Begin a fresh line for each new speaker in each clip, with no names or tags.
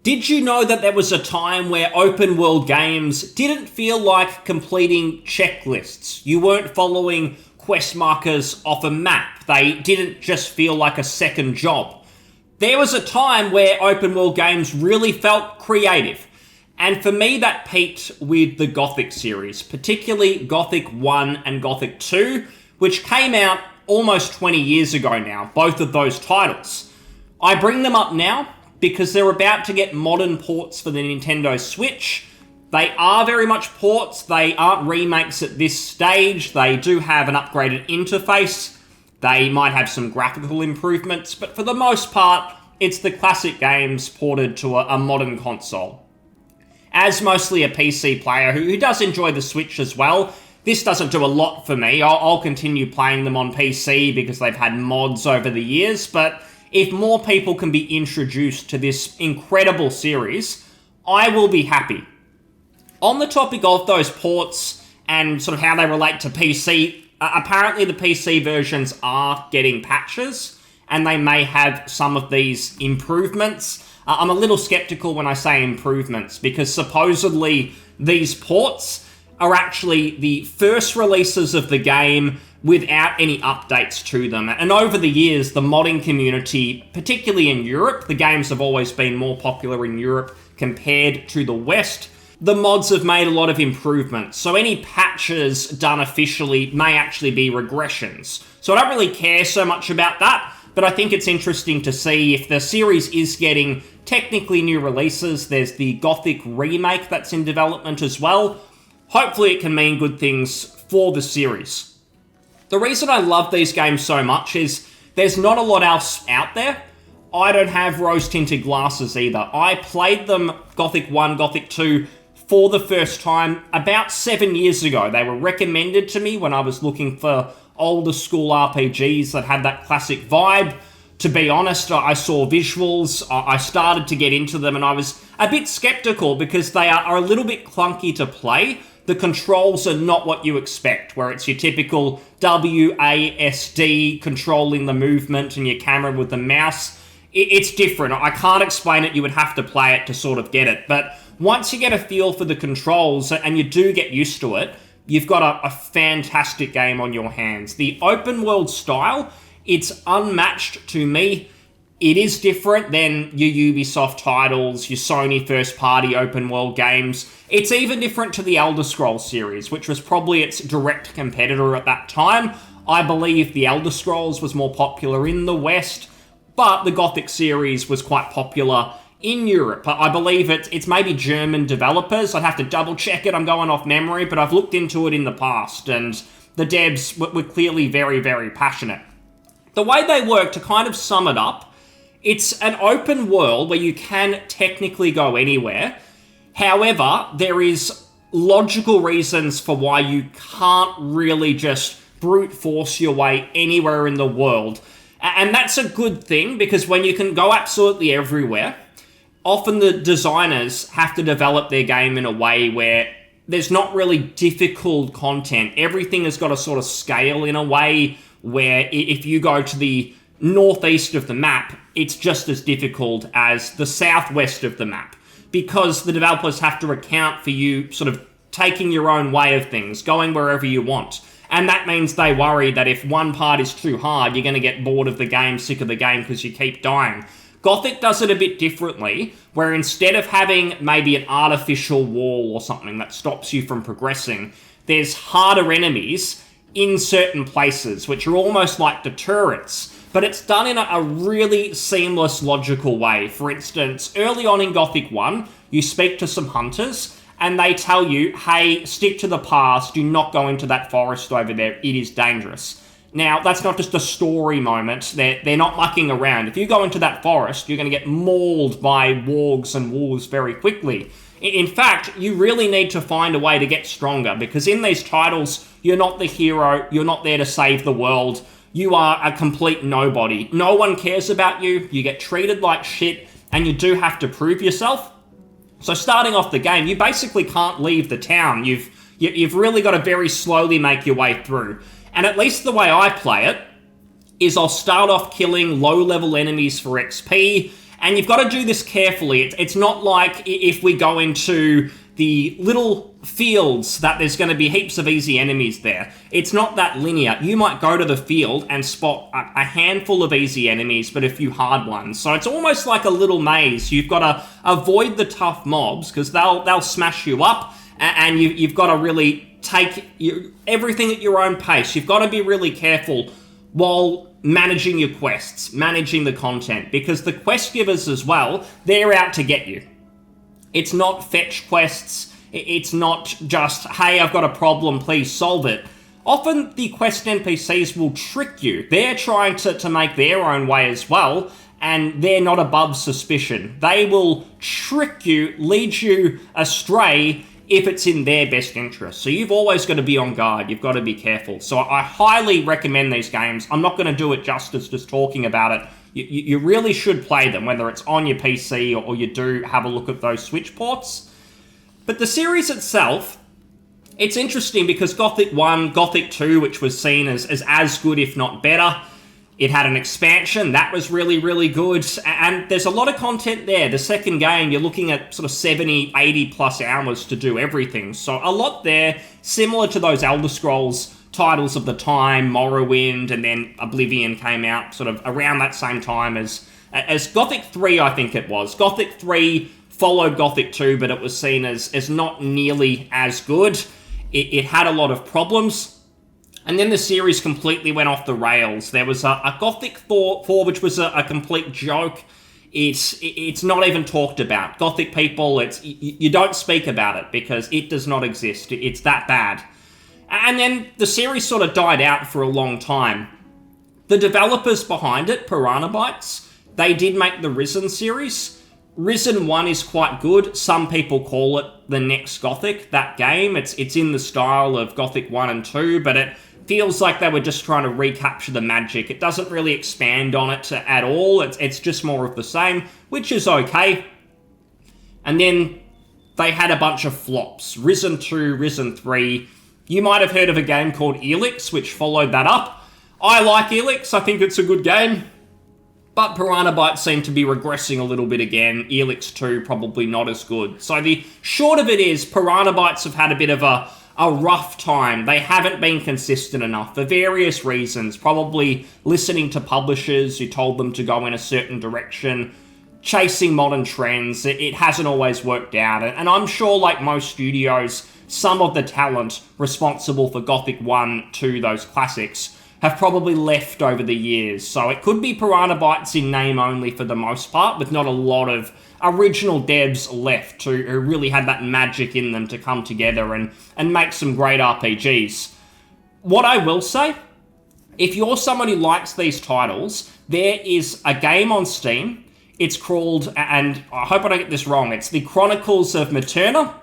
Did you know that there was a time where open world games didn't feel like completing checklists? You weren't following quest markers off a map. They didn't just feel like a second job. There was a time where open world games really felt creative. And for me, that peaked with the Gothic series, particularly Gothic 1 and Gothic 2, which came out almost 20 years ago now, both of those titles. I bring them up now because they're about to get modern ports for the Nintendo Switch. They are very much ports, they aren't remakes at this stage, they do have an upgraded interface, they might have some graphical improvements, but for the most part, it's the classic games ported to a modern console. As mostly a PC player who does enjoy the Switch as well, this doesn't do a lot for me. I'll continue playing them on PC because they've had mods over the years, but if more people can be introduced to this incredible series, I will be happy. On the topic of those ports and sort of how they relate to PC, apparently the PC versions are getting patches, and they may have some of these improvements. I'm a little skeptical when I say improvements, because supposedly these ports are actually the first releases of the game without any updates to them. And over the years, the modding community, particularly in Europe, the games have always been more popular in Europe compared to the West, the mods have made a lot of improvements. So any patches done officially may actually be regressions. So I don't really care so much about that, but I think it's interesting to see if the series is getting technically new releases. There's the Gothic Remake that's in development as well. Hopefully it can mean good things for the series. The reason I love these games so much is there's not a lot else out there. I don't have rose-tinted glasses either. I played them, Gothic 1, Gothic 2, for the first time about 7 years ago. They were recommended to me when I was looking for older school RPGs that had that classic vibe. To be honest, I saw visuals, I started to get into them, and I was a bit skeptical because they are a little bit clunky to play. The controls are not what you expect, where it's your typical WASD controlling the movement and your camera with the mouse. It's different. I can't explain it. You would have to play it to sort of get it. But once you get a feel for the controls and you do get used to it, you've got a fantastic game on your hands. The open world style, it's unmatched to me. It is different than your Ubisoft titles, your Sony first-party open-world games. It's even different to the Elder Scrolls series, which was probably its direct competitor at that time. I believe the Elder Scrolls was more popular in the West, but the Gothic series was quite popular in Europe. I believe it's maybe German developers. I'd have to double-check it. I'm going off memory, but I've looked into it in the past, and the devs were clearly very, very passionate. The way they work, to kind of sum it up, it's an open world where you can technically go anywhere. However, there is logical reasons for why you can't really just brute force your way anywhere in the world. And that's a good thing, because when you can go absolutely everywhere, often the designers have to develop their game in a way where there's not really difficult content. Everything has got a sort of scale in a way where if you go to the northeast of the map, it's just as difficult as the southwest of the map, because the developers have to account for you sort of taking your own way of things, going wherever you want. And that means they worry that if one part is too hard, you're going to get bored of the game, sick of the game, because you keep dying. Gothic does it a bit differently, where instead of having maybe an artificial wall or something that stops you from progressing, there's harder enemies in certain places, which are almost like deterrents. But it's done in a really seamless, logical way. For instance, early on in Gothic 1, you speak to some hunters, and they tell you, hey, stick to the path, do not go into that forest over there, it is dangerous. Now, that's not just a story moment, they're not mucking around. If you go into that forest, you're going to get mauled by wargs and wolves very quickly. In fact, you really need to find a way to get stronger, because in these titles, you're not the hero, you're not there to save the world, you are a complete nobody. No one cares about you, you get treated like shit, and you do have to prove yourself. So starting off the game, you basically can't leave the town. You've really got to very slowly make your way through. And at least the way I play it is I'll start off killing low-level enemies for XP, And you've got to do this carefully. It's not like if we go into the little fields that there's going to be heaps of easy enemies there. It's not that linear. You might go to the field and spot a handful of easy enemies, but a few hard ones. So it's almost like a little maze. You've got to avoid the tough mobs because they'll smash you up, and you've got to really take everything at your own pace. You've got to be really careful while managing your quests, managing the content, because the quest givers as well, they're out to get you. It's not fetch quests. It's not just, hey, I've got a problem, please solve it. Often the quest NPCs will trick you. They're trying to make their own way as well, and they're not above suspicion. They will trick you, lead you astray if it's in their best interest. So you've always got to be on guard. You've got to be careful. So I highly recommend these games. I'm not going to do it justice just talking about it. You really should play them, whether it's on your PC or you do have a look at those Switch ports. But the series itself, it's interesting because Gothic 1, Gothic 2, which was seen as good, if not better, it had an expansion. That was really, really good. And there's a lot of content there. The second game, you're looking at sort of 70, 80 plus hours to do everything. So a lot there, similar to those Elder Scrolls titles of the time, Morrowind, and then Oblivion came out sort of around that same time as Gothic 3, I think it was. Gothic 3 followed Gothic 2, but it was seen as not nearly as good. It had a lot of problems. And then the series completely went off the rails. There was a Gothic 4 which was a complete joke. It's not even talked about. Gothic people, you don't speak about it because it does not exist. It's that bad. And then the series sort of died out for a long time. The developers behind it, Piranha Bytes, they did make the Risen series. Risen 1 is quite good. Some people call it the next Gothic, that game. It's in the style of Gothic 1 and 2, but it feels like they were just trying to recapture the magic. It doesn't really expand on it at all. It's just more of the same, which is okay. And then they had a bunch of flops. Risen 2, Risen 3. You might have heard of a game called Elix, which followed that up. I like Elix. I think it's a good game. But Piranha Bytes seem to be regressing a little bit again. Elix 2, probably not as good. So the short of it is, Piranha Bytes have had a bit of a rough time. They haven't been consistent enough for various reasons. Probably listening to publishers who told them to go in a certain direction, chasing modern trends. It hasn't always worked out. And I'm sure, like most studios, some of the talent responsible for Gothic 1, 2, those classics, have probably left over the years. So it could be Piranha Bytes in name only for the most part, with not a lot of original devs left who really had that magic in them to come together and make some great RPGs. What I will say, if you're someone who likes these titles, there is a game on Steam. It's called, and I hope I don't get this wrong, it's the Chronicles of Myrtana.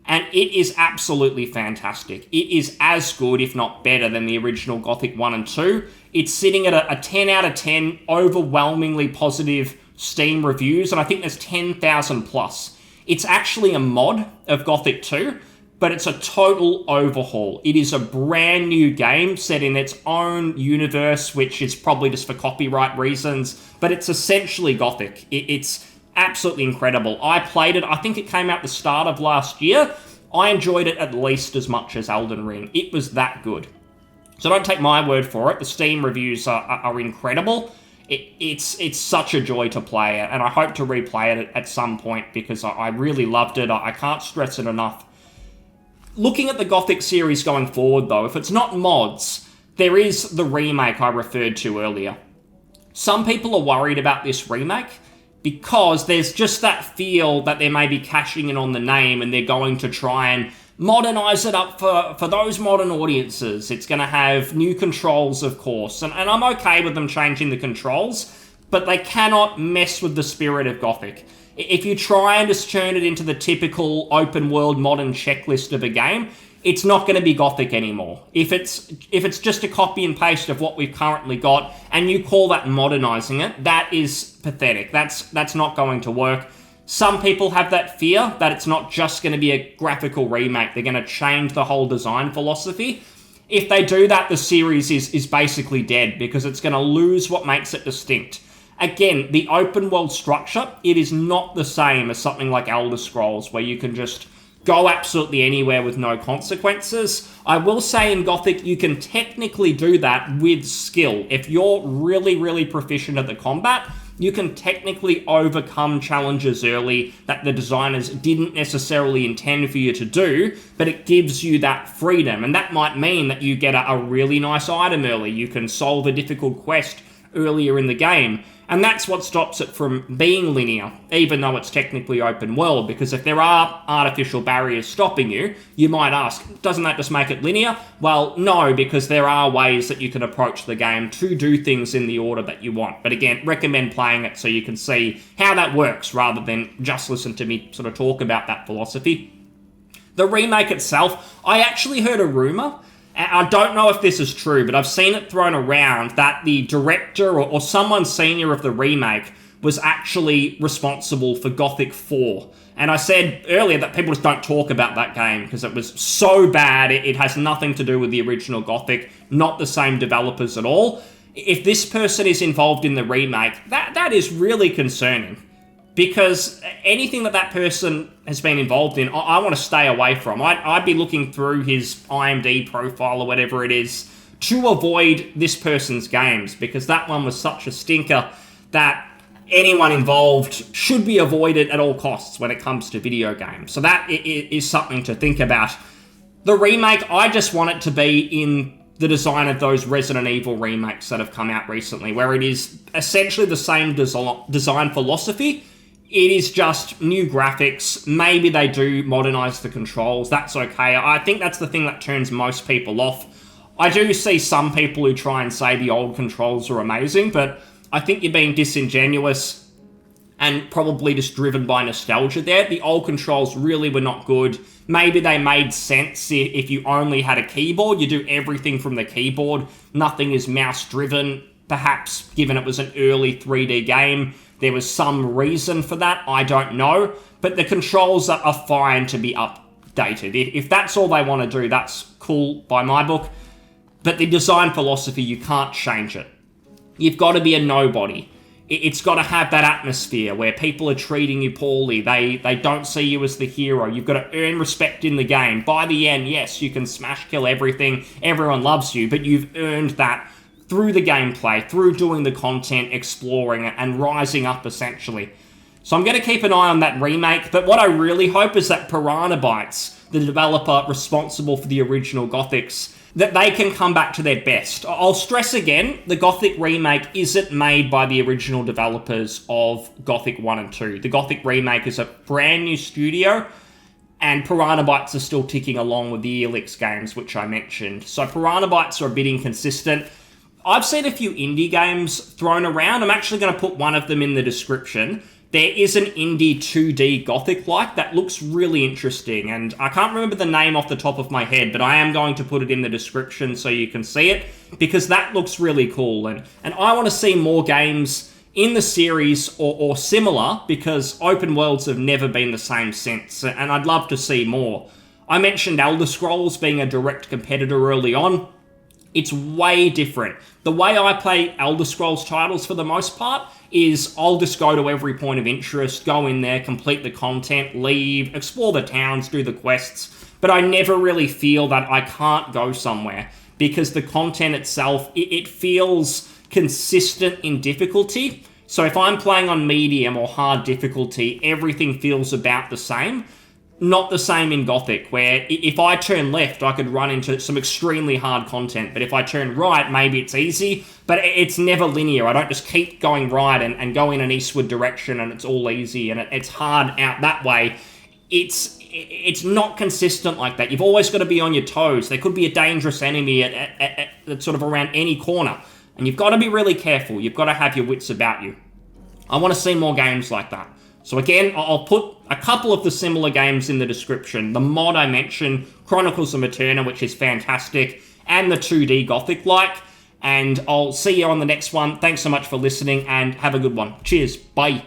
And it is absolutely fantastic. It is as good, if not better, than the original Gothic 1 and 2. It's sitting at a 10 out of 10, overwhelmingly positive Steam reviews, and I think there's 10,000 plus. It's actually a mod of Gothic 2, but it's a total overhaul. It is a brand new game set in its own universe, which is probably just for copyright reasons, but it's essentially Gothic. It's absolutely incredible. I played it, I think it came out the start of last year. I enjoyed it at least as much as Elden Ring. It was that good. So don't take my word for it. The Steam reviews are incredible. It's such a joy to play it, and I hope to replay it at some point because I really loved it. I can't stress it enough. Looking at the Gothic series going forward though, if it's not mods, there is the remake I referred to earlier. Some people are worried about this remake because there's just that feel that they may be cashing in on the name and they're going to try and modernize it up for those modern audiences. It's going to have new controls, of course, and I'm okay with them changing the controls, but they cannot mess with the spirit of Gothic. If you try and just turn it into the typical open world modern checklist of a game, it's not going to be Gothic anymore. If it's just a copy and paste of what we've currently got, and you call that modernizing it, that is pathetic. That's not going to work. Some people have that fear that it's not just going to be a graphical remake. They're going to change the whole design philosophy. If they do that, the series is basically dead because it's going to lose what makes it distinct. again, the open world structure, it is not the same as something like Elder Scrolls, where you can just go absolutely anywhere with no consequences. I will say in Gothic, you can technically do that with skill. If you're really, really proficient at the combat, you can technically overcome challenges early that the designers didn't necessarily intend for you to do, but it gives you that freedom. And that might mean that you get a really nice item early. You can solve a difficult quest earlier in the game. And that's what stops it from being linear, even though it's technically open world, because if there are artificial barriers stopping you, you might ask, doesn't that just make it linear? Well, no, because there are ways that you can approach the game to do things in the order that you want. But again, recommend playing it so you can see how that works, rather than just listen to me sort of talk about that philosophy. The remake itself, I actually heard a rumour, I don't know if this is true, but I've seen it thrown around that the director or someone senior of the remake was actually responsible for Gothic 4. And I said earlier that people just don't talk about that game because it was so bad, it has nothing to do with the original Gothic, not the same developers at all. If this person is involved in the remake, that is really concerning. Because anything that person has been involved in, I want to stay away from. I'd be looking through his IMDb profile or whatever it is to avoid this person's games, because that one was such a stinker that anyone involved should be avoided at all costs when it comes to video games. So that is something to think about. The remake, I just want it to be in the design of those Resident Evil remakes that have come out recently, where it is essentially the same design philosophy. It is just new graphics. Maybe they do modernize the controls. That's okay. I think that's the thing that turns most people off. I do see some people who try and say the old controls are amazing, but I think you're being disingenuous and probably just driven by nostalgia there. The old controls really were not good. Maybe they made sense if you only had a keyboard. You do everything from the keyboard. Nothing is mouse-driven. Perhaps, given it was an early 3D game, there was some reason for that, I don't know. But the controls are fine to be updated. If that's all they want to do, that's cool by my book. But the design philosophy, you can't change it. You've got to be a nobody. It's got to have that atmosphere where people are treating you poorly. They don't see you as the hero. You've got to earn respect in the game. By the end, yes, you can smash kill everything. Everyone loves you, but you've earned that through the gameplay, through doing the content, exploring it, and rising up, essentially. So I'm going to keep an eye on that remake, but what I really hope is that Piranha Bytes, the developer responsible for the original Gothics, that they can come back to their best. I'll stress again, the Gothic remake isn't made by the original developers of Gothic 1 and 2. The Gothic remake is a brand new studio, and Piranha Bytes are still ticking along with the Elix games, which I mentioned. So Piranha Bytes are a bit inconsistent. I've seen a few indie games thrown around. I'm actually going to put one of them in the description. There is an indie 2D Gothic-like that looks really interesting, and I can't remember the name off the top of my head, but I am going to put it in the description so you can see it, because that looks really cool, and I want to see more games in the series or similar, because open worlds have never been the same since, and I'd love to see more. I mentioned Elder Scrolls being a direct competitor early on. It's way different. The way I play Elder Scrolls titles for the most part is I'll just go to every point of interest, go in there, complete the content, leave, explore the towns, do the quests, but I never really feel that I can't go somewhere because the content itself, it feels consistent in difficulty. So if I'm playing on medium or hard difficulty, everything feels about the same. Not the same in Gothic, where if I turn left, I could run into some extremely hard content, but if I turn right, maybe it's easy, but it's never linear. I don't just keep going right and go in an eastward direction and it's all easy and it's hard out that way. It's not consistent like that. You've always got to be on your toes. There could be a dangerous enemy at sort of around any corner, and you've got to be really careful. You've got to have your wits about you. I want to see more games like that. So again, I'll put a couple of the similar games in the description. The mod I mentioned, Chronicles of Myrtana, which is fantastic, and the 2D Gothic-like. And I'll see you on the next one. Thanks so much for listening, and have a good one. Cheers. Bye.